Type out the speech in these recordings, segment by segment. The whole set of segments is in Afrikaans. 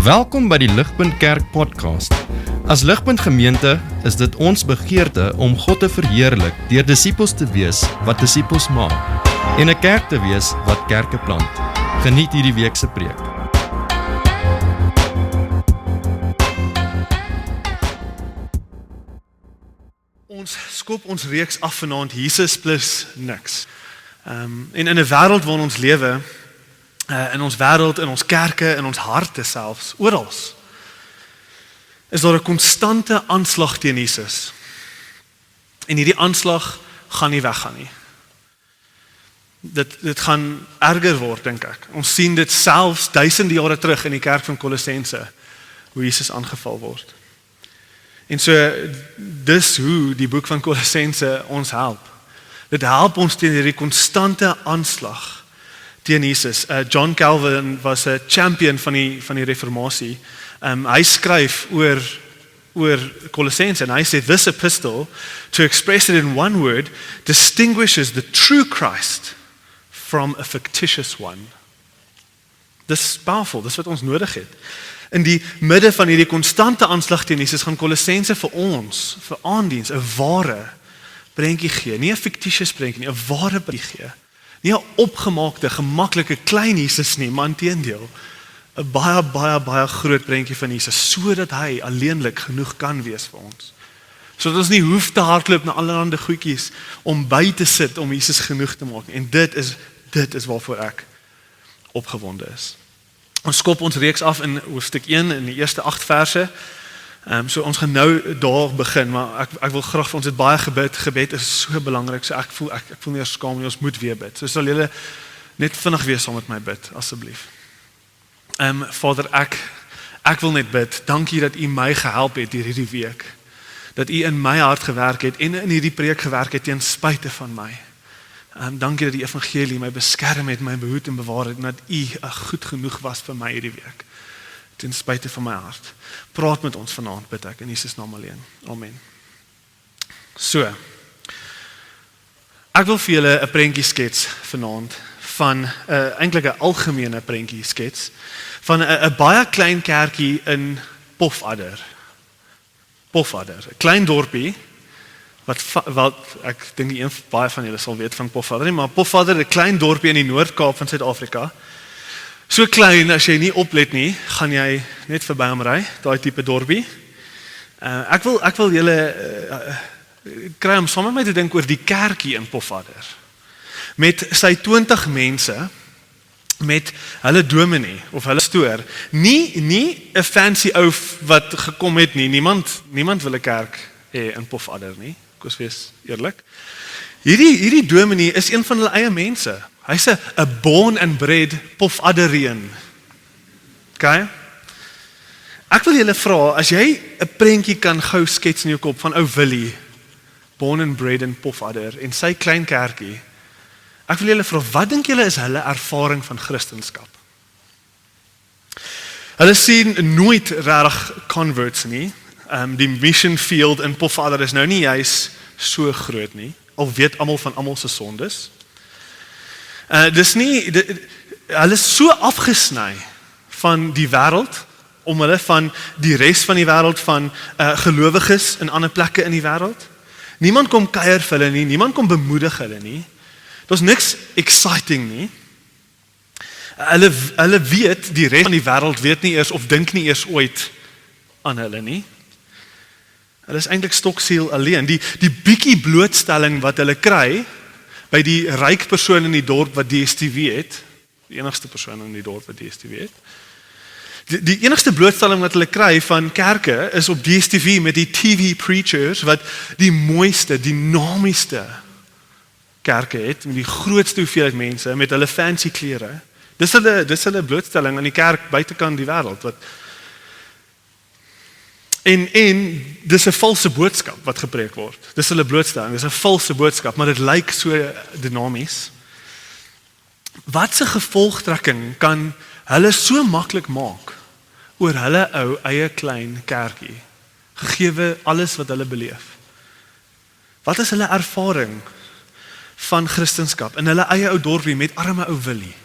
Welkom by die Ligpunt Kerk podcast. As Ligpunt Gemeente is dit ons begeerte om God te verheerlik deur disippels te wees wat disippels maak en 'n kerk te wees wat kerke plant. Geniet hierdie week se preek. Ons skop ons reeks af vanaand Jesus plus niks. En in 'n wêreld waarin ons lewe, in ons wêreld, in ons kerke, in ons harte selfs, oral, is daar 'n konstante aanslag teen Jesus. En hierdie aanslag gaan nie weggaan nie. Dit gaan erger word, dink ek. Ons sien dit selfs duisende jare terug in die kerk van Kolossense, hoe Jesus aangeval word. En so, dis hoe die boek van Kolossense ons help. Dit help ons teen hierdie konstante aanslag teen Jesus. John Calvin was 'n champion van die reformatie. Hy skryf oor Kolossense en hy sê, this epistle, to express it in one word, distinguishes the true Christ from a fictitious one. Dis is powerful, dis wat ons nodig het. In die midde van hierdie konstante aanslag teen Jesus gaan Kolossense vir ons, vir aandiens, 'n ware prentjie gee. Nie 'n fictitious prentjie nie, 'n ware prentjie gee. Nie 'n opgemaakte, gemaklike klein Jesus nie, maar inteendeel 'n baie groot prentjie van Jesus, sodat hy alleenlik genoeg kan wees vir ons. Sodat ons nie hoef te hardloop na allerlei goedjies om by te sit om Jesus genoeg te maak nie. En dit is waarvoor ek opgewonde is. Ons skop ons reeks af in hoofstuk 1 in die eerste 8 verse. So ons gaan nou daar begin, maar ek wil graag vir ons het baie gebed is so belangrik, so ek voel nie eers skaam nie, ons moet weer bid. So sal julle net vinnig weer saam met my bid, asseblief. Vader, ek wil net bid, dankie dat U my gehelp het hierdie week, dat U in my hart gewerk het en in hierdie preek gewerk het ten spyte van my. Dankie dat die evangelie my beskerm het, my behoed en bewaar het, en dat U goed genoeg was vir my hierdie week, ten spyte van my hart. Praat met ons vanaand, bid ek, in Jesus naam alleen. Amen. So, ek wil vir julle 'n prentjie skets vanaand, van eintlik 'n algemene prentjie skets, van 'n baie klein kerkie in Pofadder. Pofadder, 'n klein dorpie, wat ek dink baie van julle sal weet van Pofadder, maar Pofadder, 'n klein dorpie in die Noord-Kaap van Suid-Afrika. So klein, as jy nie oplet nie, gaan jy net verby hom ry, daai tipe dorpie. Ek wil julle kry om saam met my te dink oor die kerkie in Pofadder. Met sy 20 mense, met hulle dominee of hulle pastoor, nie 'n fancy ou wat gekom het nie. Niemand wil 'n kerk hê in Pofadder nie. Ek was wees eerlik. Hierdie dominee is een van hulle eie mense. Hy's 'n born and bred Pofadderien. Okay? Ek wil julle vra, as jy 'n prentjie kan gou skets in jou kop van ou Willie, born and bred in Pofadder, en sy klein kerkie, ek wil julle vra, wat dink julle is hulle ervaring van Christendom? Hulle sien nooit regtig converts nie. Die mission field in Pofadder is nou nie juis so groot nie, al weet almal van almal se sondes. Hulle is so afgesny van die wêreld, om hulle van die res van die wêreld, van gelowiges in ander plekke in die wêreld. Niemand kom kuier vir hulle nie, niemand kom bemoedig hulle nie. Daar's niks exciting nie. Hulle weet, die res van die wêreld weet nie eers of dink nie eers ooit aan hulle nie. Hulle is eintlik stoksiel alleen. Die bietjie blootstelling wat hulle kry by die ryk persoon in die dorp wat DStv het, die enigste persoon in die dorp wat DStv het. Die enigste blootstelling wat hulle kry van kerke is op DStv met die TV preachers wat die mooiste, dynamieste kerke het, met die grootste hoeveelheid mense, met hulle fancy klere. Dis hulle blootstelling aan die kerk buitekant die wêreld. En dis 'n valse boodskap wat gepreek word. Dis hulle blootstelling, dis 'n valse boodskap, maar dit lyk so dinamies. Wat se gevolgtrekking kan hulle so maklik maak oor hulle ou eie klein kerkie, gegee alles wat hulle beleef? Wat is hulle ervaring van Christendom in hulle eie ou dorpie met arme ou Willie?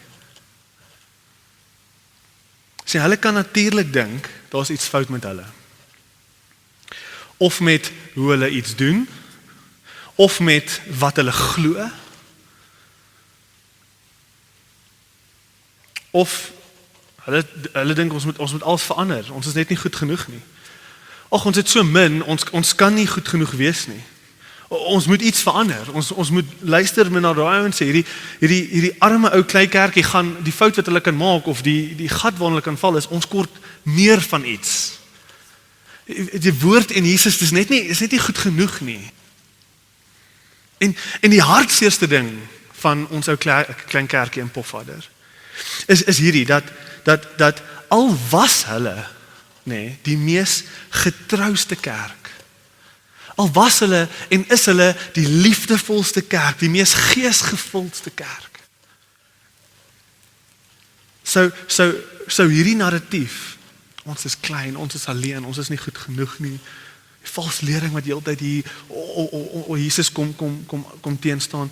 Sien, hulle kan natuurlik dink, daar's iets fout met hulle. Of met hoe hulle iets doen, of met wat hulle glo, of hulle dink ons moet alles verander, ons is net nie goed genoeg nie. Ag, ons het so min, ons kan nie goed genoeg wees nie. Ons moet iets verander, ons moet luister met na daai ouens sê, hierdie arme ou klein kerkie gaan, die fout wat hulle kan maak, of die gat waarin hulle kan val, is ons kort meer van iets. Die woord en Jesus is net nie goed genoeg nie. En die hartseerste ding van ons ou klein kerkie in Pofadder is hierdie, dat al was hulle, die mees getrouste kerk, al was hulle en is hulle die liefdevolste kerk, die mees geesgevuldste kerk, sou hierdie narratief, ons is klein, ons is alleen, ons is nie goed genoeg nie, die vals lering wat die hele tyd hier, Jesus kom teenstaan,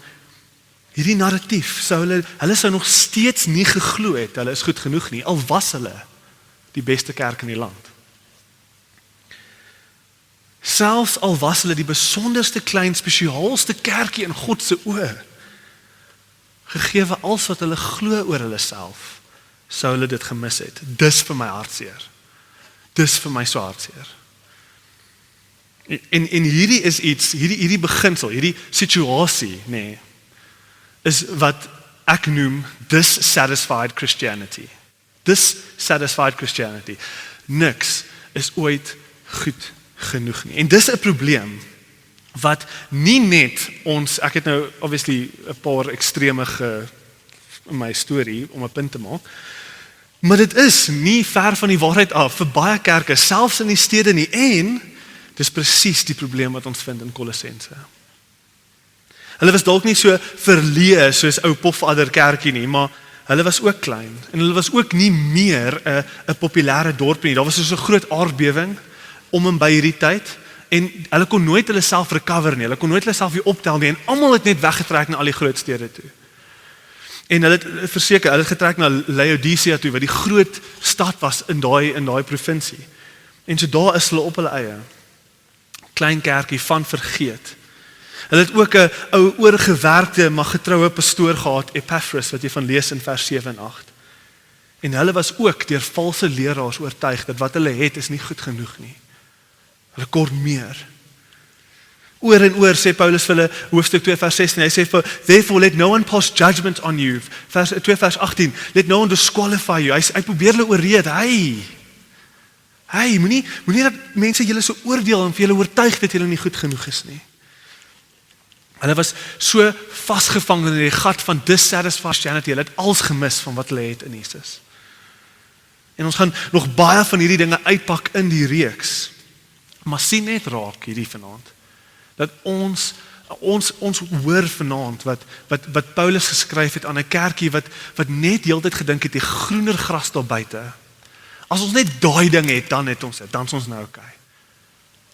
hierdie narratief, hulle sou nog steeds nie geglo het, hulle is goed genoeg nie, al was hulle die beste kerk in die land. Selfs al was hulle die besonderste klein, spesiaalste kerkie in God se oë, gegeewe als wat hulle glo oor hulle self, sou hulle dit gemis het. Dis vir my hartseer. Dis vir my so hartseer. En hierdie is iets, hierdie beginsel, hierdie situasie, is wat ek noem dissatisfied Christianity. Dissatisfied Christianity. Niks is ooit goed genoeg nie. En dis 'n probleem wat nie net ons, ek het nou obviously 'n paar extreme in my storie om 'n punt te maak, maar dit is nie ver van die waarheid af vir baie kerke, selfs in die stede nie, en dis presies die probleem wat ons vind in Kolossense. Hulle was dalk nie so verleë soos ou Pofadder kerkie nie, maar hulle was ook klein, en hulle was ook nie meer 'n populêre dorp nie. Daar was so 'n groot aardbewing om en by hierdie tyd, en hulle kon nooit hulle self recover nie, hulle kon nooit hulle self weer optel nie, en almal het net weggetrek na al die groot stede toe. En hulle het verseker, hulle het getrek na Laodicea toe, wat die groot stad was in daai provinsie. En so daar is hulle op hulle eie. Klein kerkie van vergeet. Hulle het ook 'n ou oorgewerkte, maar getroue pastoor gehad, Epaphras, wat jy van lees in vers 7 en 8. En hulle was ook deur valse leraars oortuig dat wat hulle het is nie goed genoeg nie. Hulle kort meer. Oor en oor sê Paulus vir hulle, hoofstuk 2 vers 16, hy sê vir, therefore let no one pass judgment on you, 2 vers 18, let no one disqualify you, hy probeer hulle oorreed, hey, moenie dat mense julle so oordeel en vir julle oortuig dat julle nie goed genoeg is nie. Hulle was so vasgevang in die gat van dissatisfied Christianity, hulle het alles gemis van wat hulle het in Jesus. En ons gaan nog baie van hierdie dinge uitpak in die reeks, maar sien net raak hierdie vanaand, dat ons hoor vanaand wat Paulus geskryf het aan 'n kerkie wat net heeltyd gedink het die groener gras daar buite. As ons net daai ding het, dan is ons nou okay.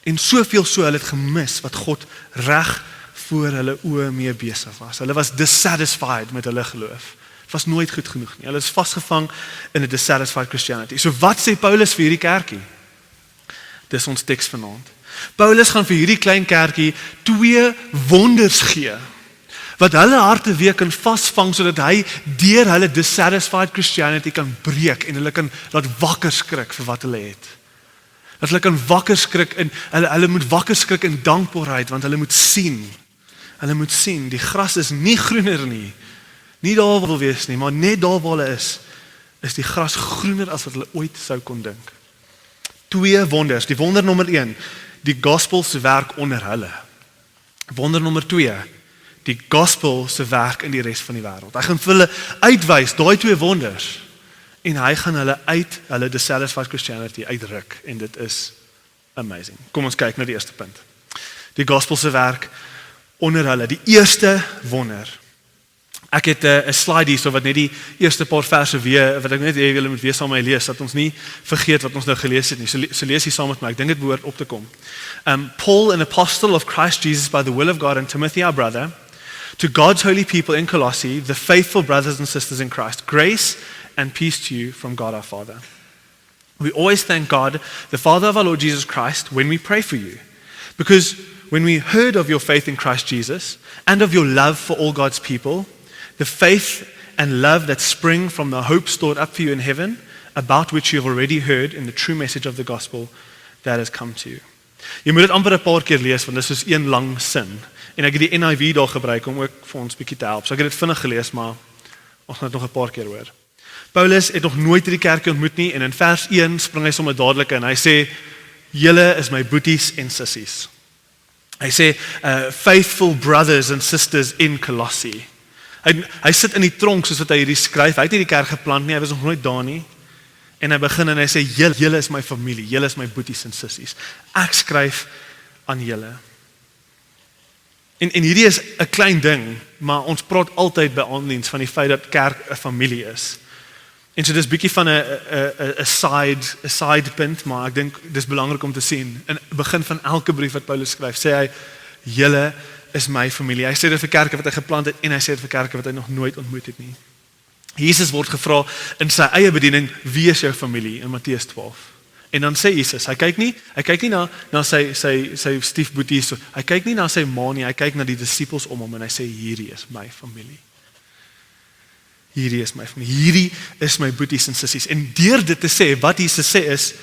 En soveel so hulle het gemis wat God reg voor hulle oë mee besig was. Hulle was dissatisfied met hulle geloof. Het was nooit goed genoeg nie. Hulle is vasgevang in 'n dissatisfied Christianity. So wat sê Paulus vir hierdie kerkie? Dis ons teks vanaand. Paulus gaan vir hierdie klein kerkie 2 wonders gee, wat hulle harte weer kan vasvang, sodat hy deur hulle dissatisfied Christianity kan breek, en hulle kan laat wakker skrik vir wat hulle het. Dat hulle kan wakker skrik, en hulle moet wakker skrik in dankbaarheid, want hulle moet sien, die gras is nie groener nie daar waar wil wees nie, maar net daar waar hulle is die gras groener as wat hulle ooit sou kon dink. 2 wonders, die wonder nommer 1, die gospel se werk onder hulle. Wonder nommer 2, die gospel se werk in die res van die wêreld. Hy gaan vir hulle uitwys, daai 2 wonders, en hy gaan hulle uit hulle dissatisfied Christianity uitruk, en dit is amazing. Kom ons kyk na die eerste punt. Die gospel se werk onder hulle, die eerste wonder. Ek het 'n slide hier, so wat net die eerste paar verse weer, wat ek net julle moet weer saam met my lees, dat ons nie vergeet wat ons nou gelees het nie. So lees hier saam met my, ek dink dit behoort op te kom. Paul, an apostle of Christ Jesus by the will of God, and Timothy our brother, to God's holy people in Colossae, the faithful brothers and sisters in Christ, grace and peace to you from God our Father. We always thank God, the Father of our Lord Jesus Christ, when we pray for you. Because when we heard of your faith in Christ Jesus and of your love for all God's people, the faith and love that spring from the hope stored up for you in heaven, about which you have already heard in the true message of the gospel that has come to you. Jy moet dit amper 'n paar keer lees, want dit is soos een lang sin. En ek het die NIV daar gebruik om ook vir ons bietjie te help. So ek het dit vinnig gelees, maar ons gaan dit nog 'n paar keer hoor. Paulus het nog nooit hierdie kerkie ontmoet nie, en in vers 1 spring hy sommer dadelik in. Hy sê, julle is my boeties en sissies. Hy sê, faithful brothers and sisters in Colossae. Hy sit in die tronk soos wat hy hierdie skryf. Hy het nie die kerk geplant nie, hy was nog nooit daar nie. En hy begin en hy sê, julle is my familie, julle is my boeties en sissies. Ek skryf aan julle. En hierdie is 'n klein ding, maar ons praat altyd by aandiens van die feit dat kerk 'n familie is. En so dis bietjie van 'n side punt, maar ek dink dis belangrik om te sien. In die begin van elke brief wat Paulus skryf, sê hy, julle is my familie. Hy sê dit vir kerke wat hy geplant het, en hy sê dit vir kerke wat hy nog nooit ontmoet het nie. Jesus word gevra in sy eie bediening, wie is jou familie, in Matteus 12. En dan sê Jesus, hy kyk nie na sy stiefboeties, hy kyk nie na sy ma nie, hy kyk na die disippels om hom, en hy sê, hierdie is my familie. Hierdie is my familie, hierdie is my boeties en sissies. En deur dit te sê, wat Jesus sê is,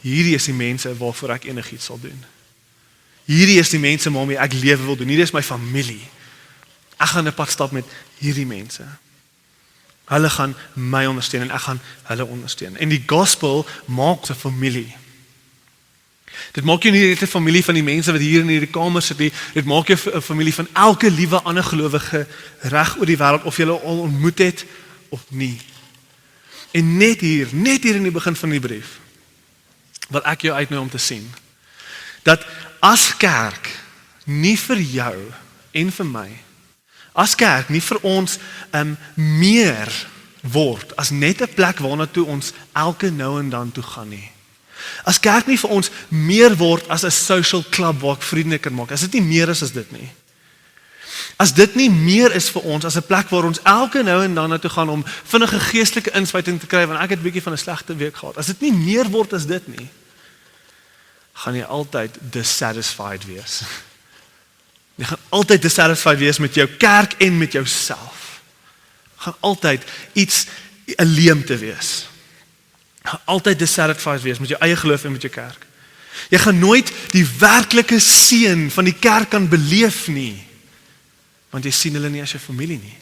hierdie is die mense waarvoor ek enigiets sal doen. Hierdie is die mense waarmee ek lewe wil doen, hierdie is my familie. Ek gaan 'n pad stap met hierdie mense. Hulle gaan my ondersteun en ek gaan hulle ondersteun. En die gospel maak 'n familie. Dit maak jou nie net 'n familie van die mense wat hier in hierdie kamer sit nie, dit maak jou 'n familie van elke liewe ander gelowige reg oor die wêreld, of jy hulle al ontmoet het of nie. En net hier in die begin van die brief, wil ek jou uitnooi om te sien, dat as kerk nie vir jou en vir my, as kerk nie vir ons meer word as net 'n plek waarna toe ons elke nou en dan toe gaan nie. As kerk nie vir ons meer word as 'n social club waar ek vriende kan maak, as dit nie meer is as dit nie. As dit nie meer is vir ons as 'n plek waar ons elke nou en dan na toe gaan om vinnige geestelike inspuiting te kry, want ek het 'n bietjie van 'n slegte week gehad. As dit nie meer word as dit nie, gaan jy altyd dissatisfied wees. Jy gaan altyd dissatisfied wees met jou kerk en met jouself. Gaan altyd 'n leemte wees. Gaan altyd dissatisfied wees met jou eie geloof en met jou kerk. Jy gaan nooit die werklike seën van die kerk kan beleef nie, want jy sien hulle nie as jou familie nie.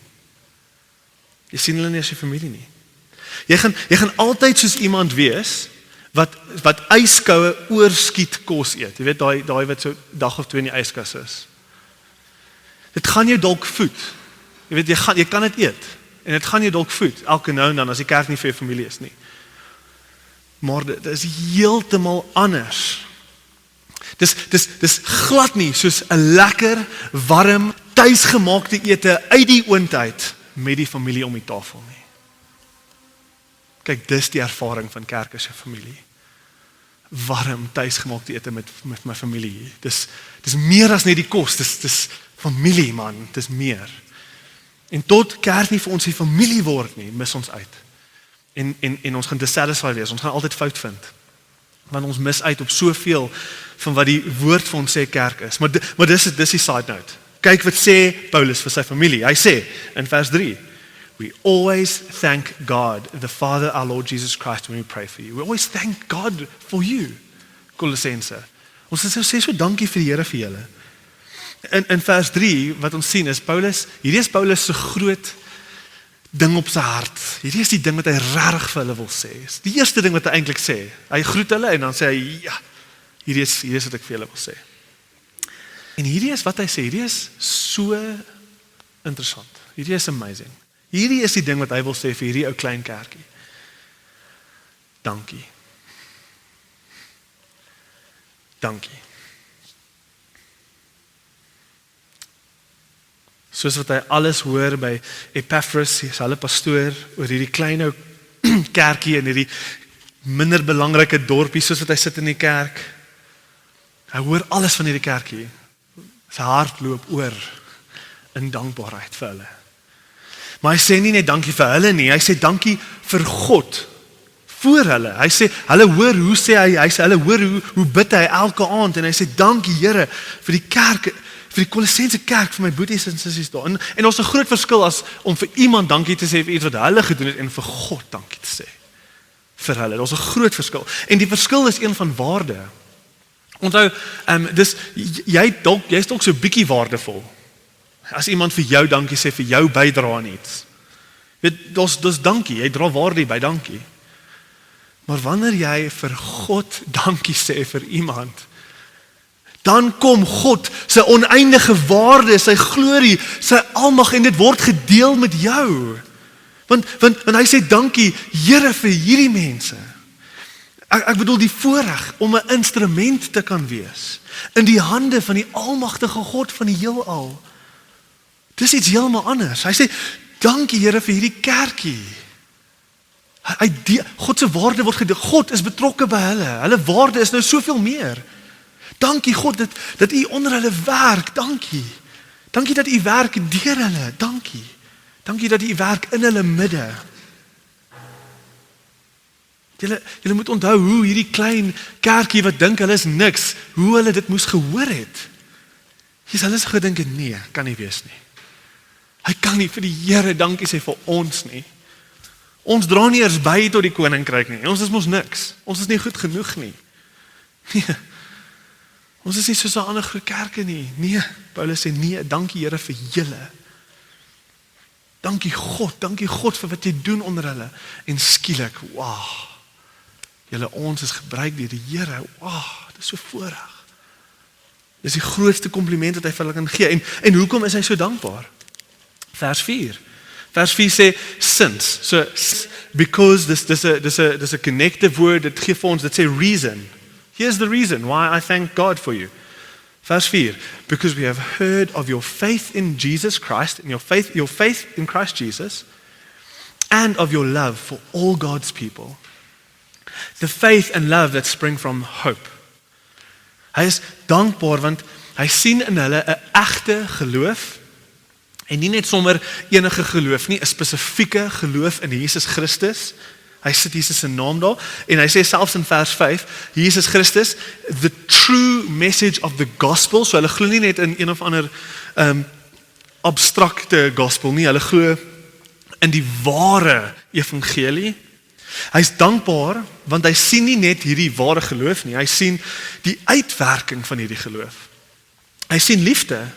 Jy sien hulle nie as jou familie nie. Jy gaan altyd soos iemand wees wat yskoue oorskiet kos eet. Jy weet daai wat so dag of 2 in die yskas is. Dit gaan jou dalk voed. Jy weet jy kan dit eet en dit gaan jou dalk voed elke nou en dan as die kerk nie vir jou familie is nie. Maar dit is heeltemal anders. Dis glad nie soos 'n lekker, warm, tuisgemaakte ete uit die oond uit met die familie om die tafel nie. Kyk, dis die ervaring van kerk as 'n familie. Warm, tuisgemaakte ete met my familie. Dis meer as net die kos, dis familie man, dis meer. En tot kerk nie vir ons die familie word nie, mis ons uit. En ons gaan dissatisfied wees, ons gaan altyd fout vind. Want ons mis uit op soveel van wat die woord vir ons sê kerk is. Maar dis die side note. Kyk wat sê Paulus vir sy familie. Hy sê in vers 3, we always thank God, the Father, our Lord Jesus Christ, when we pray for you. We always thank God for you, Colossense. Ons sê so dankie vir die Here vir julle. In vers 3, wat ons sien is hierdie is Paulus se groot ding op sy hart. Hierdie is die ding wat hy regtig vir hulle wil sê. Die eerste ding wat hy eintlik sê. Hy groet hulle en dan sê hy, ja, hierdie is wat ek vir julle wil sê. En hierdie is wat hy sê, hierdie is so interessant. Hierdie is amazing. Hierdie is die ding wat hy wil sê vir hierdie ou klein kerkie. Dankie. Dankie. Soos wat hy alles hoor by Epaphras, hulle pastoor, oor hierdie klein ou kerkie en hierdie minder belangrike dorpie, soos wat hy sit in die kerk. Hy hoor alles van hierdie kerkie. Sy hart loop oor in dankbaarheid vir hulle. Maar hy sê nie net dankie vir hulle nie, hy sê dankie vir God, voor hulle. Hy sê, hulle hoor hoe sê hy sê, hulle hoor hoe bid hy elke aand, en hy sê, dankie Here, vir die kerk, vir die Kolossense kerk, vir my boeties en sissies daar. En ons 'n groot verskil as om vir iemand dankie te sê vir iets wat hulle gedoen het, en vir God dankie te sê vir hulle. Daar's 'n groot verskil. En die verskil is een van waarde. Onthou, dis jy's dalk so bietjie waardevol. As iemand vir jou dankie sê vir jou bydra aan iets. Weet, dis dankie, jy dra waarde by dankie. Maar wanneer jy vir God dankie sê vir iemand, dan kom God sy oneindige waarde, sy glorie, sy almag, en dit word gedeel met jou. Want hy sê dankie Here vir hierdie mense. Ek bedoel die voorreg om 'n instrument te kan wees in die hande van die almagtige God van die heelal. Dis iets heeltemal anders. Hy sê dankie Here vir hierdie kerkie. God se waarde word gedeel. God is betrokke by hulle. Hulle waarde is nou soveel meer. Dankie God dat U onder hulle werk. Dankie. Dankie dat U werk deur hulle. Dankie. Dankie dat U werk in hulle midde. Julle moet onthou hoe hierdie klein kerkie wat dink hulle is niks, hoe hulle dit moes gehoor het. Hulle is gedink, nee, kan nie wees nie. Hy kan nie vir die Here dankie sê vir ons nie. Ons dra nie eers by tot die koninkryk nie. Ons is mos niks. Ons is nie goed genoeg nie. Nee. Ons is nie soos 'n ander groot kerke nie. Nee, Paulus sê nee, dankie Here vir julle. Dankie God vir wat jy doen onder hulle. En skielik, wow. Ons is gebruik deur die Here. Wow, dit is so voorreg. Dis die grootste kompliment wat hy vir hulle kan gee. En hoekom is hy so dankbaar? Vers 4. Vers 4 sê since. So because dis 'n connective word, dit gee vir ons, dit sê reason. Here's the reason why I thank God for you. Vers 4. Because we have heard of your faith in Jesus Christ, and your faith in Christ Jesus, and of your love for all God's people. The faith and love that spring from hope. Hy is dankbaar want hy sien in hulle 'n egte geloof. En nie net sommer enige geloof nie, 'n spesifieke geloof in Jesus Christus. Hy sit Jesus se naam daar en hy sê selfs in vers 5, Jesus Christus, the true message of the gospel. So hulle glo nie net in een of ander abstrakte gospel nie, hulle glo in die ware evangelie. Hy's dankbaar want hy sien nie net hierdie ware geloof nie, hy sien die uitwerking van hierdie geloof. Hy sien liefde.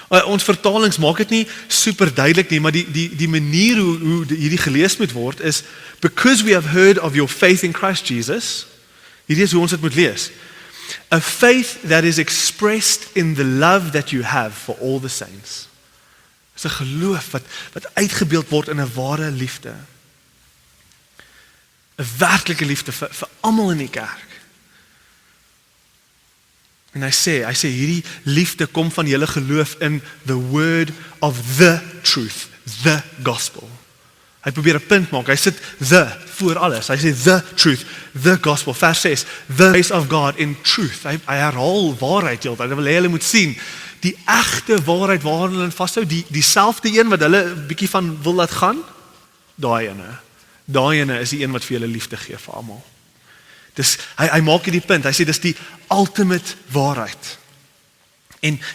Ons vertalings maak dit nie super duidelik nie, maar die manier hoe hierdie gelees moet word is, because we have heard of your faith in Christ Jesus, hierdie is hoe ons dit moet lees. A faith that is expressed in the love that you have for all the saints. Dis 'n geloof wat uitgebeeld word in 'n ware liefde. 'n werklike liefde vir almal in die kerk. En hy sê hierdie liefde kom van julle geloof in the word of the truth, the gospel. Hy probeer 'n punt maak, hy sit the voor alles. Hy sê the truth, the gospel. Vers 6, the grace of God in truth. Hy herhaal waarheid heeltyd. Hy wil hê hulle moet sien die egte waarheid waaraan hulle vashou, dieselfde een wat hulle 'n bietjie van wil laat gaan. Daai ene is die een wat vir julle liefde gee vir almal. Dis hy maak hierdie punt. Hy sê dis die ultimate waarheid.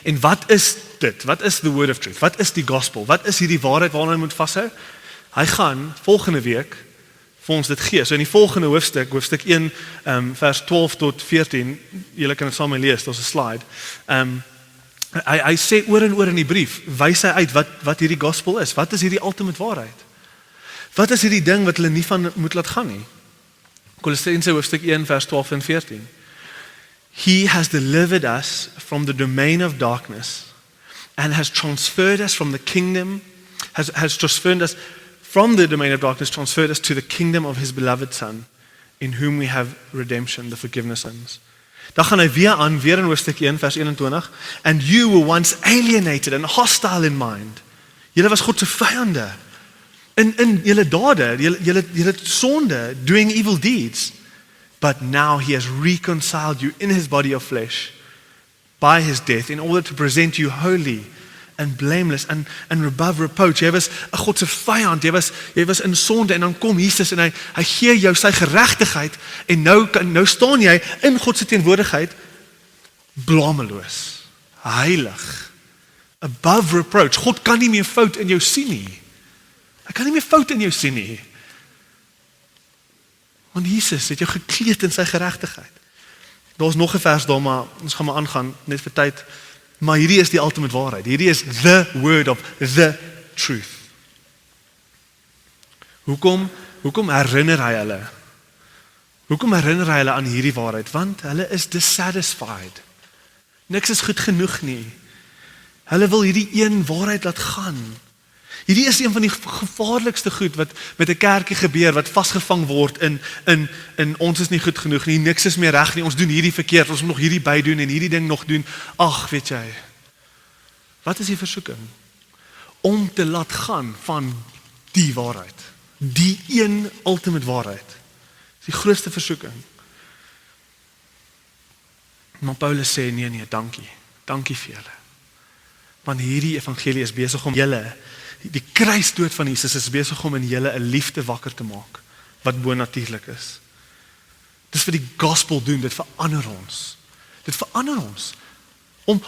En wat is dit? Wat is the word of truth? Wat is die gospel? Wat is hierdie waarheid waaraan ons moet vashou? Hy gaan volgende week vir ons dit gee. So in die volgende hoofstuk 1 vers 12 tot 14, julle kan dit saam met my lees, daar's 'n slide. Hy sê oor en oor in die brief, wys hy uit wat hierdie gospel is. Wat is hierdie ultimate waarheid? Wat is hierdie ding wat hulle nie van moet laat gaan nie? Kolossense hoofstuk 1 vers 12 en 14. He has delivered us from the domain of darkness and has transferred us from the kingdom, has transferred us from the domain of darkness, transferred us to the kingdom of his beloved Son, in whom we have redemption, the forgiveness of sins. Dan gaan hy weer in hoofstuk 1 vers 21, and you were once alienated and hostile in mind. Julle was God se vyande. In julle dade, julle sonde, doing evil deeds. But now he has reconciled you in his body of flesh by his death in order to present you holy and blameless and above reproach. Jy was 'n God se vyand, jy was in sonde en dan kom Jesus en hy gee jou sy geregtigheid en nou staan jy in God se teenwoordigheid blameloos, heilig, above reproach. God kan nie meer fout in jou sien nie. Hy kan nie meer fout in jou sien nie. Want Jesus het jou gekleed in sy geregtigheid. Daar's nog 'n vers daar, maar ons gaan maar aangaan net vir tyd. Maar hierdie is die ultimate waarheid. Hierdie is the word of the truth. Hoekom herinner hy hulle? Hoekom herinner hy hulle aan hierdie waarheid? Want hulle is dissatisfied. Niks is goed genoeg nie. Hulle wil hierdie een waarheid laat gaan. Hierdie is een van die gevaarlikste goed wat met 'n kerkie gebeur, wat vasgevang word in ons is nie goed genoeg nie, niks is meer reg nie, ons doen hierdie verkeerd, ons moet nog hierdie by doen en hierdie ding nog doen. Ag, weet jy, wat is die versoeking? Om te laat gaan van die waarheid. Die een ultimate waarheid. Dis die grootste versoeking. Maar Paulus sê, nee, dankie. Dankie vir julle. Want hierdie evangelie is besig om julle, die kruisdood van Jesus is besig om in julle 'n liefde wakker te maak, wat bonatuurlik is. Dis vir die gospel doen, dit verander ons. Dit verander ons.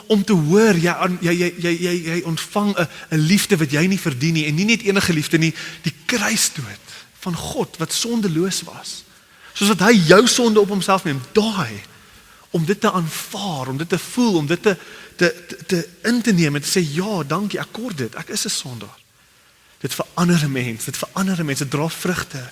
Om te hoor, jy ontvang 'n liefde wat jy nie verdien nie, en nie net enige liefde nie, die kruisdood van God, wat sondeloos was. Soos wat hy jou sonde op homself neem, daai, om dit te aanvaar, om dit te voel, om dit te in te neem en te sê, ja, dankie, ek kort dit, ek is 'n sondaar. Dit verander 'n mens, dit dra vrugte.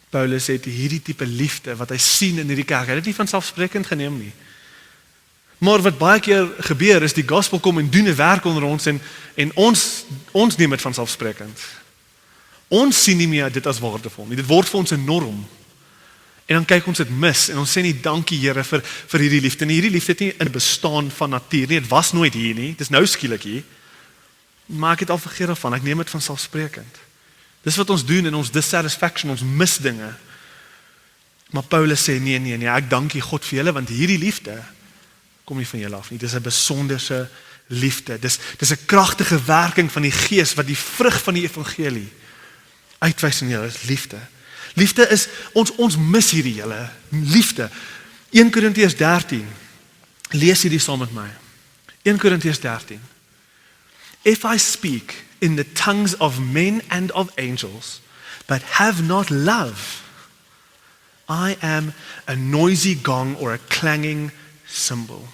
Paulus het hierdie tipe liefde wat hy sien in hierdie kerk, hy het dit nie vanselfsprekend geneem nie. Maar wat baie keer gebeur is, die gospel kom en doen 'n werk onder ons en ons neem dit vanselfsprekend. Ons sien nie meer dit as waardevol nie, dit word vir ons 'n norm. En dan kyk ons dit mis en ons sê nie dankie Here vir hierdie liefde nie. Hierdie liefde het nie in bestaan van natuur nie. Dit was nooit hier nie. Dit is nou skielik hier. Maar ek het al vergeet daarvan. Ek neem dit vanselfsprekend. Dis wat ons doen in ons dissatisfaction, ons mis dinge. Maar Paulus sê nee, ek dankie God vir julle want hierdie liefde kom nie van julle af nie. Dis 'n besonderse liefde. Dis 'n kragtige werking van die Gees wat die vrug van die evangelie uitwys in julle is liefde. Liefde is, ons mis hierdie hele liefde. 1 Korintiërs 13, lees hierdie saam met my. 1 Korintiërs 13. If I speak in the tongues of men and of angels, but have not love, I am a noisy gong or a clanging cymbal.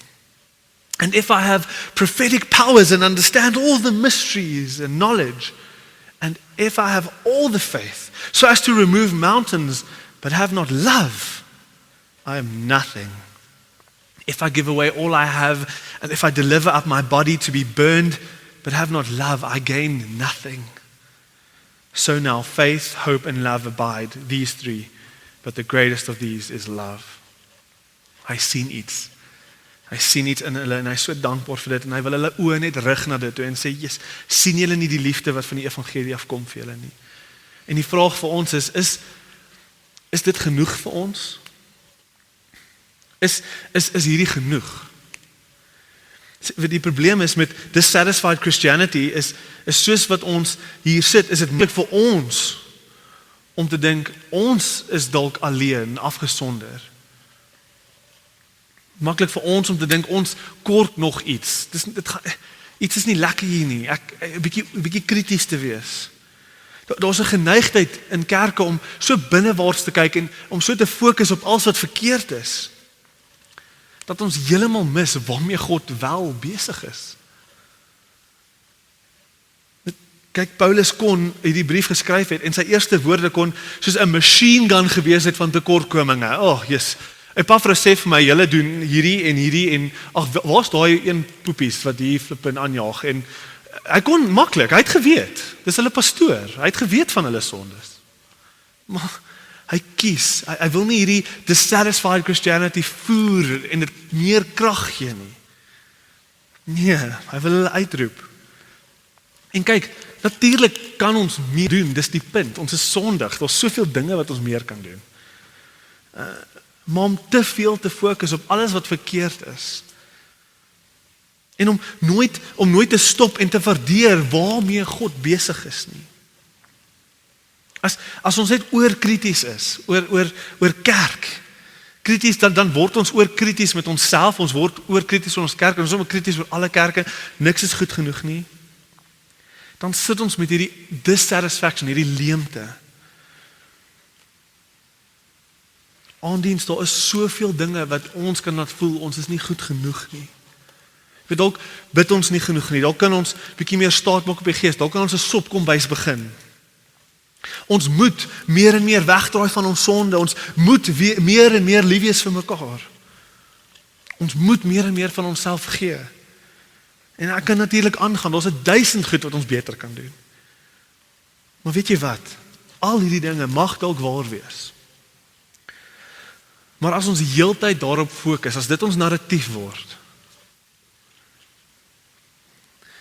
And if I have prophetic powers and understand all the mysteries and knowledge, and if I have all the faith, so as to remove mountains, but have not love, I am nothing. If I give away all I have, and if I deliver up my body to be burned, but have not love, I gain nothing. So now faith, hope, and love abide, these three, but the greatest of these is love. Hy sien iets in hulle en hy is so dankbaar vir dit en hy wil hulle oë net rig na dit toe en sê, yes, sien julle nie die liefde wat van die evangelie afkom vir julle nie? En die vraag vir ons is dit genoeg vir ons? Is hierdie genoeg? Die probleem is met dissatisfied Christianity is soos wat ons hier sit, is dit moeilik vir ons om te dink, ons is dalk alleen, afgesonder. Maklik vir ons om te dink, ons kort nog iets. Iets is nie lekker hier nie, 'n bietjie krities te wees. Daar's 'n geneigtheid in kerke om so binnewaarts te kyk en om so te fokus op alles wat verkeerd is, dat ons heeltemal mis waarmee God wel besig is. Kyk, Paulus kon hierdie brief geskryf het en sy eerste woorde kon soos 'n machine gun gewees het van tekortkominge. Jesus. Epaphras sê vir my, julle doen hierdie en ag, waar's daai een poepies wat hier flip en aanjaag en hy kon maklik, hy het geweet. Dis hulle pastoor. Hy het geweet van hulle sondes. Maar hy kies, hy wil nie hierdie dissatisfied Christianity voer en dit meer krag gee nie. Nee, hy wil hulle uitroep. En kyk, natuurlik kan ons meer doen, dis die punt. Ons is sondig, daar's soveel dinge wat ons meer kan doen. Maar om te veel te fokus op alles wat verkeerd is, En om nooit te stop en te waardeer waarmee God besig is nie. As ons net oorkrities is, oor kerk, krities, dan word ons oorkrities met onsself, ons word oorkrities oor ons kerk, en ons is krities oor alle kerke, niks is goed genoeg nie. Dan sit ons met hierdie dissatisfaction, hierdie leemte. Aandiens, daar is soveel dinge wat ons kan laat voel, ons is nie goed genoeg nie. Dalk bid ons nie genoeg nie, dalk kan ons bietjie meer staat maak op die gees, dalk kan ons 'n sopkombuis begin. Ons moet meer en meer wegdraai van ons sonde, ons moet meer en meer lief wees vir mekaar. Ons moet meer en meer van onsself gee. En ek kan natuurlik aangaan, daar's 1000 goed wat ons beter kan doen. Maar weet jy wat? Al hierdie dinge mag dalk waar wees. Maar as ons die heeltyd daarop fokus, as dit ons narratief word,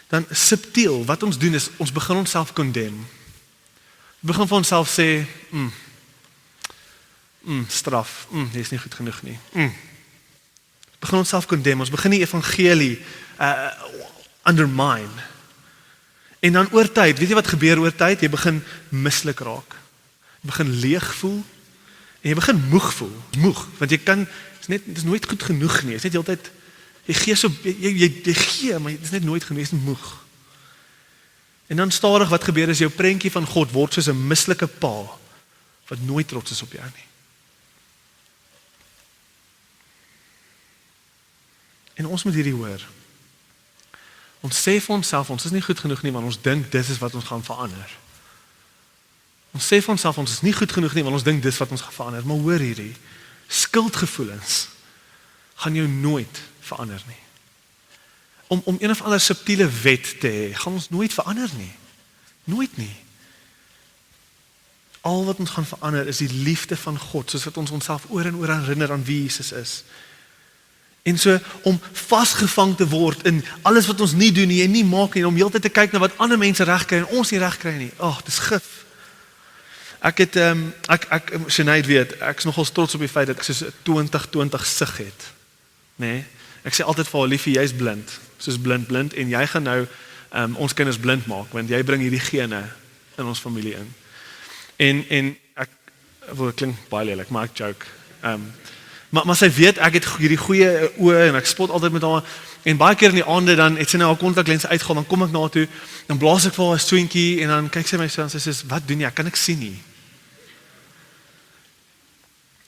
dan subtiel, wat ons doen is, ons begin onsself condemn. Begin vir onsself sê, straf, dit is nie goed genoeg nie. Begin onsself condemn, ons begin die evangelie undermine. En dan oor tyd, weet jy wat gebeur oor tyd? Jy begin mislik raak. Jy begin leeg voel, en jy begin moeg voel. Moeg, want dit is nooit goed genoeg nie, dit is net heeltyd, jy gee so, jy gee, maar dit is net nooit genoeg, jy is moeg. En dan stadig wat gebeur is, jou prentjie van God word soos 'n mislike pa, wat nooit trots is op jou nie. En ons moet hierdie hoor. Ons sê vir onsself, ons is nie goed genoeg nie, want ons dink dis is wat ons gaan verander. Ons sê vir onsself, ons is nie goed genoeg nie, want ons dink dis wat ons gaan verander. Maar hoor hierdie, skuldgevoelens gaan jou nooit verander nie. Om een of ander subtiele wet te hê, gaan ons nooit verander nie. Nooit nie. Al wat ons gaan verander is die liefde van God, soos wat ons onsself oor en oor herinner aan wie Jesus is. En so, om vasgevang te word in alles wat ons nie doen nie, en nie maak nie, om heeltyd te kyk na wat ander mense reg kry, en ons nie reg kry nie. Dis gif. Ek het, Sinead weet, ek is nogal trots op die feit dat ek soos 20/20 sig het. Nee, ek sê altyd vir haar, liefie, jy is blind, soos blind, en jy gaan nou ons kinders blind maak, want jy bring hierdie gene in ons familie in. En ek, dit klink baie lelik, maar ek joke. Maar sy weet, ek het hierdie goeie oë, en ek spot altyd met haar, en baie keer in die aande, dan het sy nou haar kontaklense uitgehaal, dan kom ek na toe, dan blaas ek vir haar 'n swentjie, en dan kyk sy my so, en sy sê, wat doen jy, ek kan ek sien nie.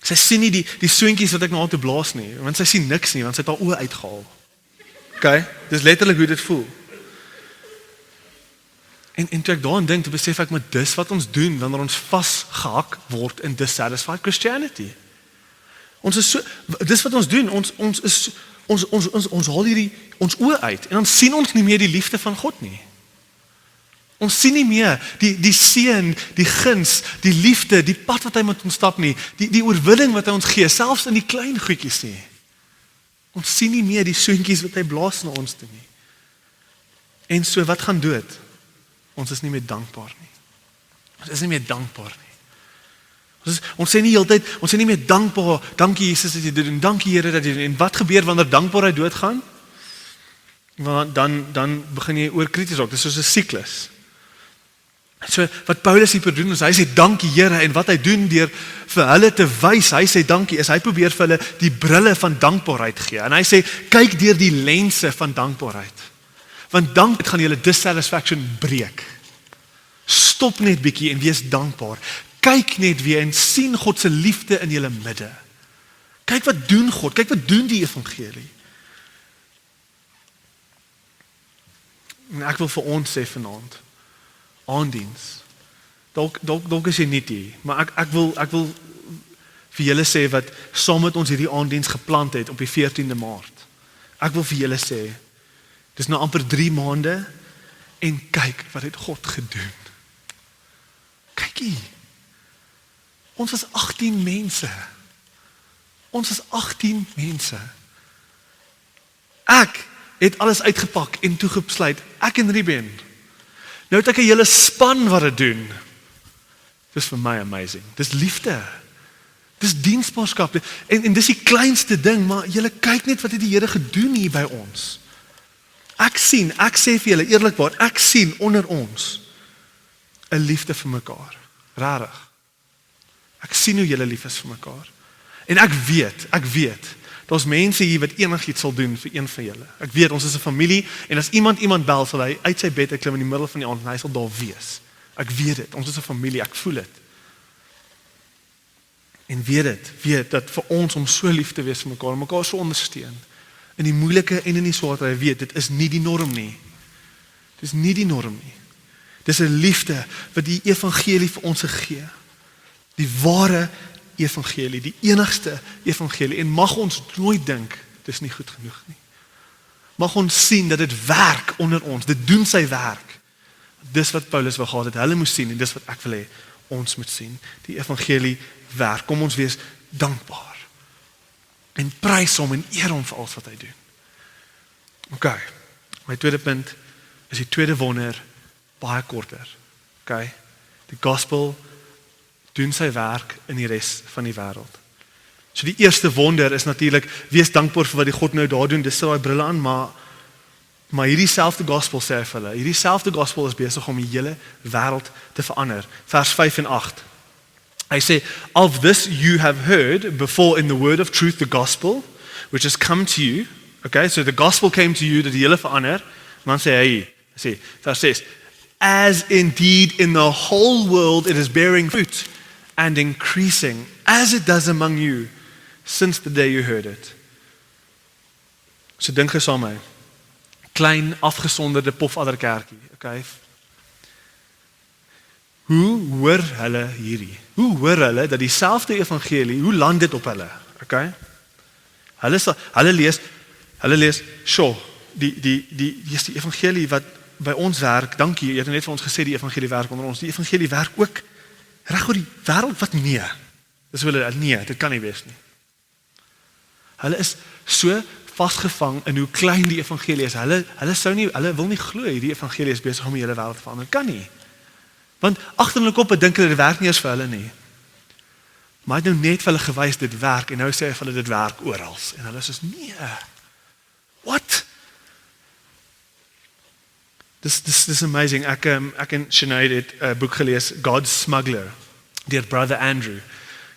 Sy sien nie die swentjies wat ek na haar toe blaas nie, want sy sien niks nie, want sy het haar oë uitgehaal. Okay, dis letterlik hoe dit voel. En toe ek daaraan dink, toe besef ek, maar dis wat ons doen, wanneer ons vasgehak word in dissatisfied Christianity. Ons is so, dis wat ons doen, ons haal hierdie, ons oë uit, en dan sien ons nie meer die liefde van God nie. Ons sien nie meer die seën, die guns, die liefde, die pad wat hy met ons stap nie, die oorwinning wat hy ons gee, selfs in die klein goedjies nie. Ons sien nie meer die soentjies wat hy blaas na ons toe nie. En so, wat gaan dood? Ons is nie meer dankbaar nie. Ons is nie meer dankbaar nie. Ons sê nie heeltyd, ons sê nie meer dankbaar, dankie Jesus dat jy dit doen, dankie Here dat jy doen. En wat gebeur wanneer dankbaarheid doodgaan? Want dan begin jy oorkrities raak, dit is soos 'n siklus. So wat Paulus hier doen is, hy sê dankie Here, en wat hy doen deur vir hulle te wys, hy sê dankie, is hy probeer vir hulle die brille van dankbaarheid gee. En hy sê, kyk deur die lense van dankbaarheid. Want dankbaarheid gaan julle dissatisfaction breek. Stop net bietjie en wees dankbaar. Kyk net weer en sien God se liefde in julle midde. Kyk wat doen God, kyk wat doen die evangelie. En ek wil vir ons sê vanaand, aandiens. Dalk is jy nie hier, maar ek wil vir julle sê wat saam met ons hierdie aandiens geplant het op die 14de Maart. Ek wil vir julle sê, dis nou amper 3 maande en kyk wat het God gedoen. Kykie. Ons was 18 mense. Ons was 18 mense. Ek het alles uitgepak en toegesluit. Ek en Ruben. Nou het ek 'n hele span wat dit doen. Dis vir my amazing. Dis liefde. Dis diensbaarskap. En dis die kleinste ding, maar julle kyk net wat het die Here gedoen hier by ons. Ek sê vir julle eerlikwaar, ek sien onder ons 'n liefde vir mekaar. Rarig. Ek sien hoe julle lief is vir mekaar. En ek weet, daar's mense hier wat enigiets sal doen vir een van julle. Ek weet, ons is 'n familie, en as iemand bel, sal hy uit sy bed klim in die middel van die aand, en hy sal daar wees. Ek weet dit, ons is 'n familie, ek voel dit. En weet dat vir ons om so lief te wees vir mekaar so ondersteun, in die moeilike en in die swaar, weet, dit is nie die norm nie. Dit is nie die norm nie. Dis 'n liefde wat die evangelie vir ons gegee. Die ware evangelie, die enigste evangelie, en mag ons nooit dink, dis nie goed genoeg nie. Mag ons sien dat dit werk onder ons, dit doen sy werk. Dis wat Paulus wou gehad het, hulle moes sien, en dis wat ek wil hê, ons moet sien. Die evangelie werk, kom ons wees dankbaar. En prys hom en eer hom vir alles wat hy doen. Okay, my tweede punt is die tweede wonder, baie korter. Okay, die gospel doen sy werk in die res van die wêreld. So die eerste wonder is natuurlik, wees dankbaar vir wat die God nou daar doen, dis daai brille aan, maar hierdie selfde gospel sê vir hulle, hierdie selfde gospel is besig om die hele wêreld te verander. Vers 5 en 8. Hy sê, of this you have heard before in the word of truth, the gospel, which has come to you. Okay, so the gospel came to you, dat die hele verander. En dan sê hy, vers 6, as indeed in the whole world it is bearing fruit and increasing, as it does among you, since the day you heard it. So dink saam met my, klein afgesonderde pofadderkerkie, okay? Hoe hoor hulle hierdie? Hoe hoor hulle dat dieselfde evangelie, hoe land dit op hulle? Okay? Hulle lees, sjoe, die evangelie wat by ons werk, dankie, jy het net vir ons gesê die evangelie werk onder ons, die evangelie werk ook reg oor die wêreld, wat nee? Dis hulle, nee, dit kan nie wees nie. Hulle is so vasgevang in hoe klein die evangelie is. Hulle wil nie glo die evangelie is besig om die hele wêreld te verander. Kan nie. Want agter hulle koppe dink hulle dit werk nie eens vir hulle nie. Maar hy het nou net vir hulle gewys dit werk, en nou sê hy vir hulle dit werk oral. En hulle sê, nee. What? Dis amazing. Ek en Sinead het 'n boek gelees, God's Smuggler, deur Brother Andrew.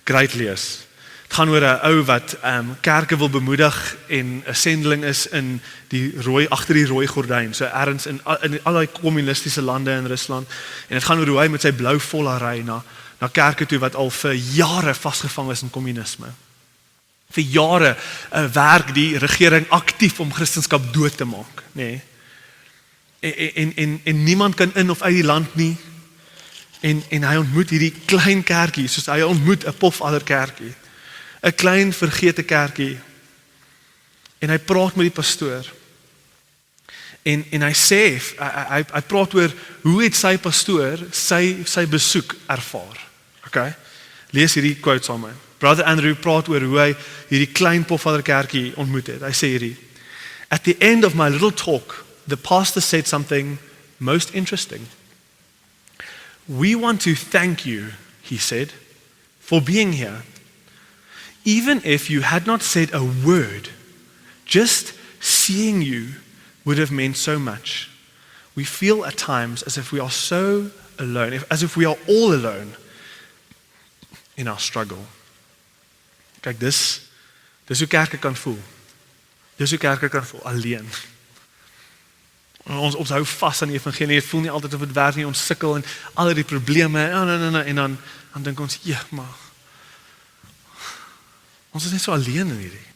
Great lees. Het gaan oor 'n ou wat kerke wil bemoedig en 'n sendeling is in agter die rooi gordyn, so ergens in al die kommunistiese lande in Rusland. En dit gaan oor hoe hy met sy blou volla ry na kerke toe wat al vir jare vasgevang is in kommunisme. Vir jare werk die regering aktief om Christendom dood te maak, nê? En niemand kan in of uit die land nie. En hy ontmoet hierdie klein kerkie, soos hy ontmoet 'n pofadderkerkie. 'n klein vergete kerkie. En hy praat met die pastoor. En hy sê, hy praat oor hoe het sy pastoor sy besoek ervaar. Okay? Lees hierdie quote saam met my. Brother Andrew praat oor hoe hy hierdie klein pofadderkerkie ontmoet het. Hy sê hierdie: At the end of my little talk, the pastor said something most interesting. We want to thank you, he said, for being here. Even if you had not said a word, just seeing you would have meant so much. We feel at times as if we are so alone, as if we are all alone in our struggle. Kyk, dis hoe kerke kan voel. Dis hoe kerke kan voel, alleen. Ons hou vas aan die evangelie, het voel nie altyd of het werk nie, ons sukkel en al die probleme, en dan dink ons, ja, maar ons is net so alleen in hierdie.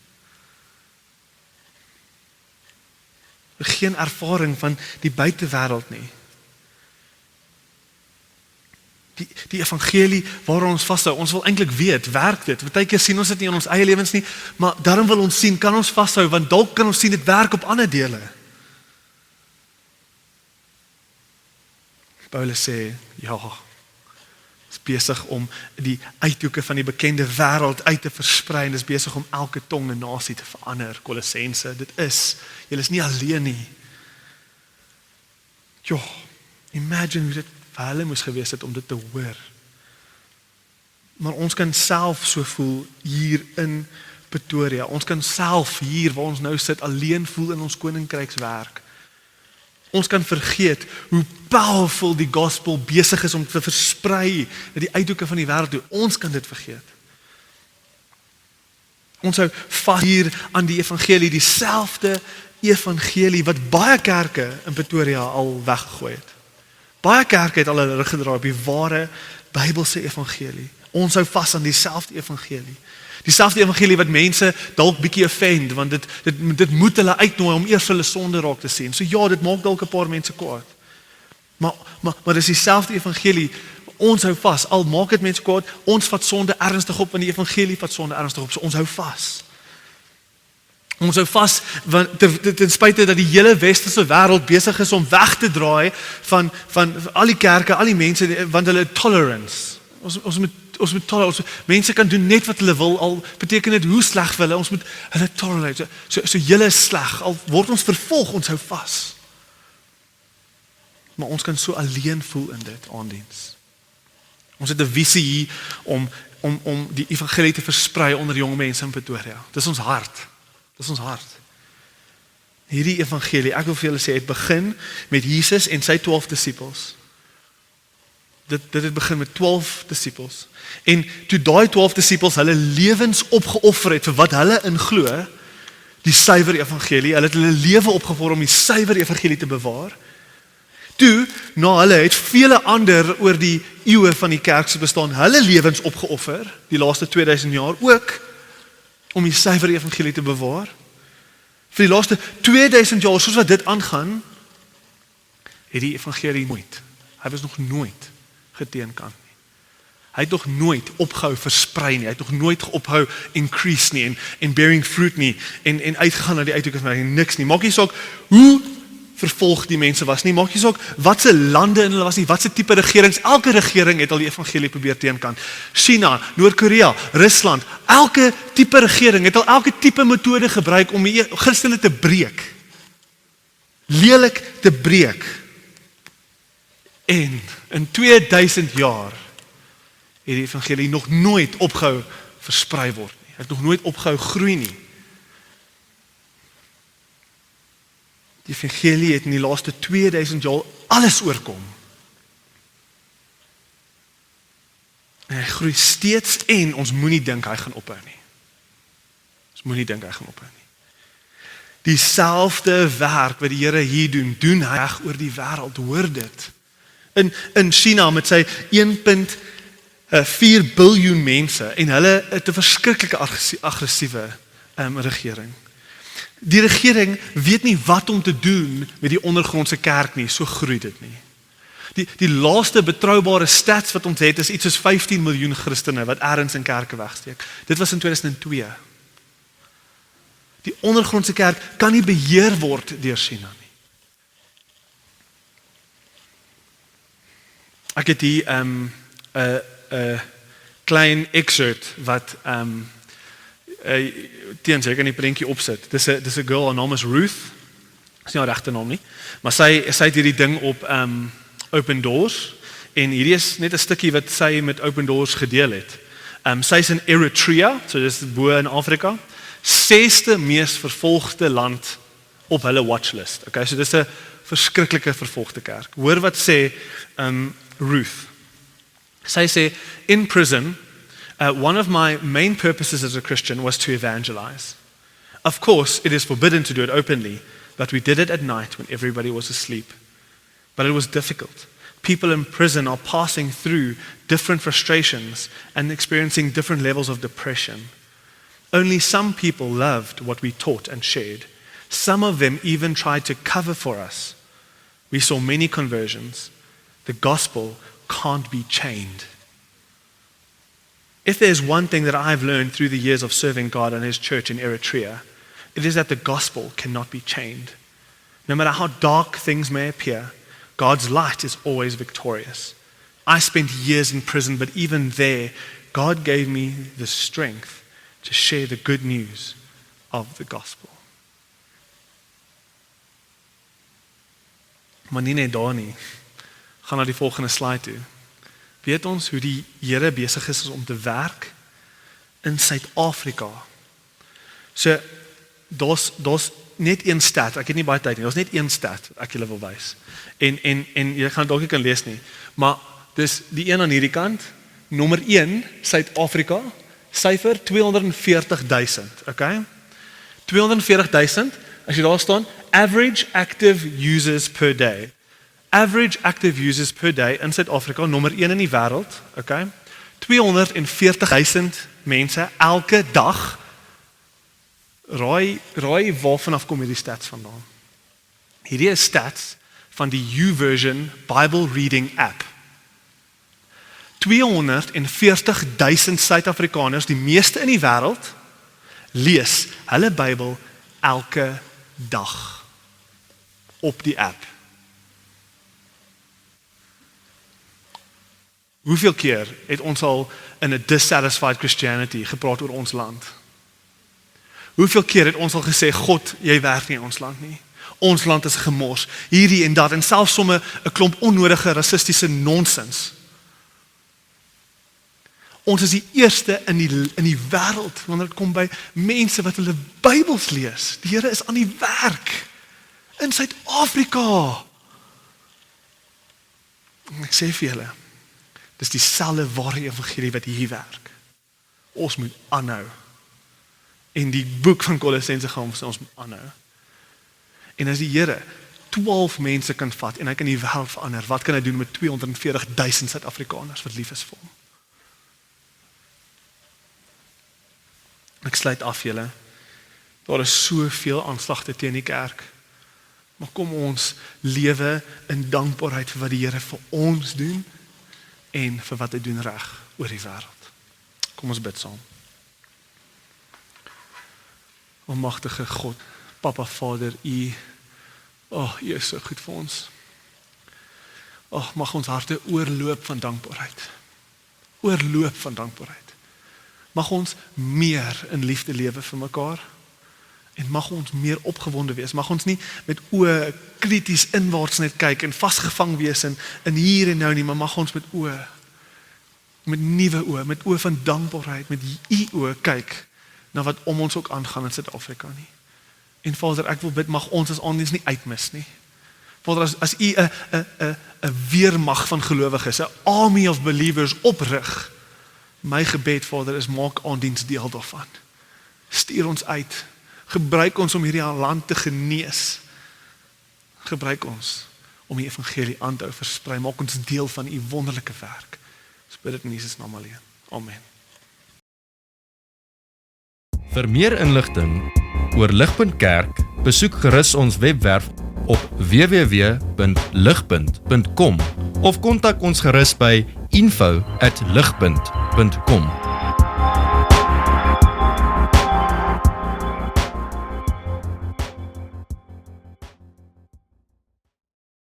Geen ervaring van die buitewêreld nie. Die evangelie waar ons vashou, ons wil eintlik weet, werk dit? Partykeer sien ons dit nie in ons eie lewens nie, maar daarom wil ons sien, kan ons vashou, want dalk kan ons sien dit werk op ander dele. Paulus sê, ja, is besig om die uithoeke van die bekende wêreld uit te versprei, en is besig om elke tong en nasie te verander. Kolossense, dit is, julle is nie alleen nie. Jo, imagine hoe dit vir hulle moes gewees het om dit te hoor. Maar ons kan self so voel hier in Pretoria. Ons kan self hier waar ons nou sit alleen voel in ons koninkrykswerk. Ons kan vergeet hoe powerful die gospel besig is om te versprei na die uithoeke van die wêreld toe. Ons kan dit vergeet. Ons hou vas hier aan die evangelie, dieselfde evangelie wat baie kerke in Pretoria al weggegooi het. Baie kerke het al hulle rug gedraai op die ware Bybelse evangelie. Ons hou vas aan dieselfde evangelie. Dieselfde evangelie wat mense dalk bietjie offend, want dit moet hulle uitnooi om eers hulle sonde raak te sien. So ja, dit maak dalk 'n paar mense kwaad. Maar dis dieselfde evangelie. Ons hou vas, al maak dit mense kwaad, ons vat sonde ernstig op, want die evangelie vat sonde ernstig op, so ons hou vas. Ons hou vas, want ten spyte dat die hele westerse wêreld besig is om weg te draai van al die kerke, al die mense, want hulle tolerance. Ons moet tolerate. Mense kan doen net wat hulle wil, al beteken dit hoe sleg vir hulle, ons moet hulle tolerate. So julle is sleg, al word ons vervolg, ons hou vas. Maar ons kan so alleen voel in dit, aandiens. Ons het 'n visie hier om die evangelie te versprei onder jong mense in Pretoria. Dis ons hart. Dis ons hart. Hierdie evangelie, ek wil vir julle sê, het begin met Jesus en sy 12 disippels. Dit het begin met 12 disippels. En toe daai 12 disippels hulle lewens opgeoffer het vir wat hulle in glo, die suiwer evangelie, hulle het hulle lewe opgeoffer om die suiwer evangelie te bewaar. Toe, na hulle het vele ander oor die eeue van die kerk se bestaan hulle lewens opgeoffer, die laaste 2000 jaar ook, om die suiwer evangelie te bewaar. Vir die laaste 2000 jaar, soos wat dit aangaan, het die evangelie nooit, hy was nog nooit geteenkant nie. Hy het nog nooit opgehou versprei nie, hy het nog nooit ophou increase nie, en bearing fruit nie, en uitgegaan na die uithoeke van die niks nie. Maak nie saak hoe vervolg die mense was nie, maak nie saak wat se lande in hulle was nie, wat se tipe regerings, elke regering het al die evangelie probeer teenkant. China, Noord-Korea, Rusland, elke tipe regering het al elke tipe metode gebruik om die Christene te breek. Lelik te breek. En in 2000 jaar het die evangelie nog nooit opgehou versprei word nie. Het nog nooit opgehou groei nie. Die evangelie het in die laaste 2000 jaar alles oorkom. En hy groei steeds en ons moenie dink hy gaan ophou nie. Ons moenie dink hy gaan ophou nie. Dieselfde werk wat die Here hier doen hy reg oor die wêreld, hoor dit. In China met sy 1.4 biljoen mense en hulle het 'n verskriklike aggressiewe regering. Die regering weet nie wat om te doen met die ondergrondse kerk nie, so groei dit nie. Die laaste betroubare stats wat ons het is iets soos 15 miljoen Christene wat ergens in kerke wegsteek. Dit was in 2002. Die ondergrondse kerk kan nie beheer word deur China nie. Ek het hier 'n klein excerpt wat teens ek kan die prentjie opsit. Dis 'n girl, haar naam is Ruth. Dis nie haar regte naam nie, maar sy het hierdie ding op Open Doors en hierdie is net 'n stukkie wat sy met Open Doors gedeel het. Sy is in Eritrea, so dis bo in Afrika, 6de mees vervolgde land op hulle watchlist. Okay, so dis 'n verskriklike vervolgde kerk. Hoor wat sê Ruth. Sy sê, in prison, one of my main purposes as a Christian was to evangelize. Of course, it is forbidden to do it openly, but we did it at night when everybody was asleep. But it was difficult. People in prison are passing through different frustrations and experiencing different levels of depression. Only some people loved what we taught and shared. Some of them even tried to cover for us. We saw many conversions. The gospel can't be chained. If there's one thing that I've learned through the years of serving God and His church in Eritrea, it is that the gospel cannot be chained. No matter how dark things may appear, God's light is always victorious. I spent years in prison, but even there, God gave me the strength to share the good news of the gospel. Maar nie net daar nie. Gaan na die volgende slide toe. Weet ons hoe die Here besig is om te werk in Suid-Afrika. So daar's net een stat, ek het nie baie tyd nie, daar's net een stat wat ek julle wil wys. En jy gaan dalk nie kan lees nie, maar dis die een aan hierdie kant, nommer 1, Suid-Afrika, syfer 240,000, okay? 240,000, as jy daar staan, average active users per day. Average active users per day in Suid-Afrika, nommer 1 in die wêreld, okay? 240,000 mense elke dag. Raai waarvanaf kom hierdie stats vandaan? Hierdie is stats van die YouVersion Bible Reading App. 240,000 Suid-Afrikaners, die meeste in die wêreld, lees hulle Bybel elke dag op die app. Hoeveel keer het ons al in 'n dissatisfied Christianity gepraat oor ons land? Hoeveel keer het ons al gesê, God, jy werk nie in ons land nie. Ons land is gemors, hierdie en dat, en selfs somme 'n klomp onnodige rassistiese nonsens. Ons is die eerste in die wêreld wanneer dit kom by mense wat hulle Bybels lees. Die Here is aan die werk in Suid-Afrika. En ek sê vir julle, dis dieselfde ware evangelie wat hier werk. Ons moet aanhou. En die boek van Kolossense gaan ons moet aanhou. En as die Here 12 mense kan vat en hy kan die wêreld verander, wat kan hy doen met 240,000 Suid-Afrikaners wat lief is vir hom? Ek sluit af julle. Daar is soveel aanslagte teen die kerk. Maar kom ons lewe in dankbaarheid vir wat die Here vir ons doen en vir wat hy doen reg oor die wêreld. Kom ons bid saam. Almagtige God, Papa Vader, U is so goed vir ons. Mag ons harte oorloop van dankbaarheid. Oorloop van dankbaarheid. Mag ons meer in liefde lewe vir mekaar. En mag ons meer opgewonde wees. Mag ons nie met oë krities inwaarts net kyk en vasgevang wees in hier en nou nie, maar mag ons met oë, met nuwe oë, met oë van dankbaarheid, met U oë kyk na wat om ons ook aangaan in Suid-Afrika nie. En Vader, ek wil bid, mag ons as aandiens nie uitmis nie. Vader, as U 'n weermag van gelowiges, 'n army of believers oprig, my gebed, Vader, is maak aandiens deel daarvan. Stuur ons uit. Gebruik ons om hierdie land te genees. Gebruik ons om die evangelie aan te versprei. Maak ons deel van U wonderlike werk. Ons bid dit in Jesus naam alleen. Amen. Vir meer inligting oor Ligpunt Kerk, besoek gerus ons webwerf op www.ligpunt.com of kontak ons gerus by info@ligpunt.com.